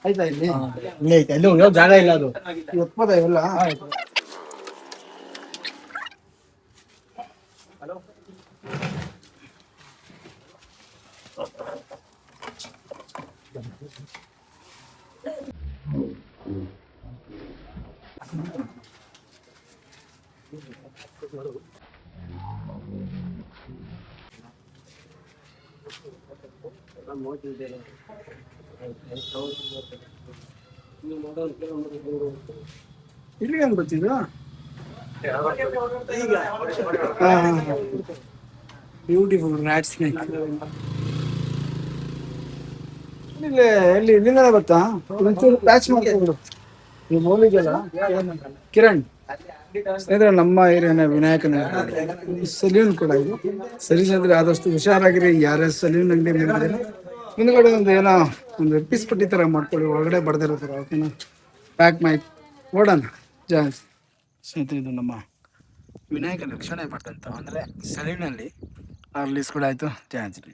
ಆಯ್ತಾ ಇಲ್ಲಿ ಇಲ್ಲಿ ಐತೆ ಅಲ್ಲಿ ಹೋಗೋ ಜಾಗ ಇಲ್ಲ ಅದು ಒಪ್ಪದ ಇವೆಲ್ಲ ಇಲ್ಲಿ ಏನ್ ಗೊತ್ತಿದ್ರು ಬ್ಯೂಟಿಫುಲ್ ರ್ಯಾಟ್ ಸ್ನೇಕ್ ಇಲ್ಲಿ ಎಲ್ಲಿ ಇಲ್ಲಿಂದ ಗೊತ್ತಾ ಒಂಚೂರು ಪ್ಯಾಚ್ ಮಾಡ್ಕೊಂಡು ನೀವು ಮೌಲಿಗೆಲ್ಲ ಕಿರಣ್ ಸ್ನೇಹಿತರೆ ನಮ್ಮ ಏರಿಯಾನ ವಿನಾಯಕನ ಸಲೂನ್ ಕೂಡ ಇದು ಸರಿ ಅಂದ್ರೆ ಆದಷ್ಟು ಹುಷಾರಾಗಿರಿ ಯಾರೇ ಸಲೂನ್ ಅಂಗಡಿ ಮಾಡಿದ್ರೆ ಮುಂದ್ಗಡೆ ಒಂದು ಏನೋ ಒಂದು ಪೀಸ್ ಪಟ್ಟಿ ತರ ಮಾಡ್ಕೊಳ್ಳಿ ಒಳಗಡೆ ಬಡ್ದಿರೋ ಥರ ಓಕೆನಾ ಪ್ಯಾಕ್ ಮೈಕ್ ನೋಡೋಣ ಜಾಸ್ತಿ ಸ್ನೇಹಿತರೆ ಇದು ನಮ್ಮ ವಿನಾಯಕ ರಕ್ಷಣೆ ಮಾಡ್ತಂತ ಅಂದರೆ ಸಲೂನಲ್ಲಿ ರಿಲೀಸ್ ಕೂಡ ಆಯಿತು ಜಾಸ್ತಿ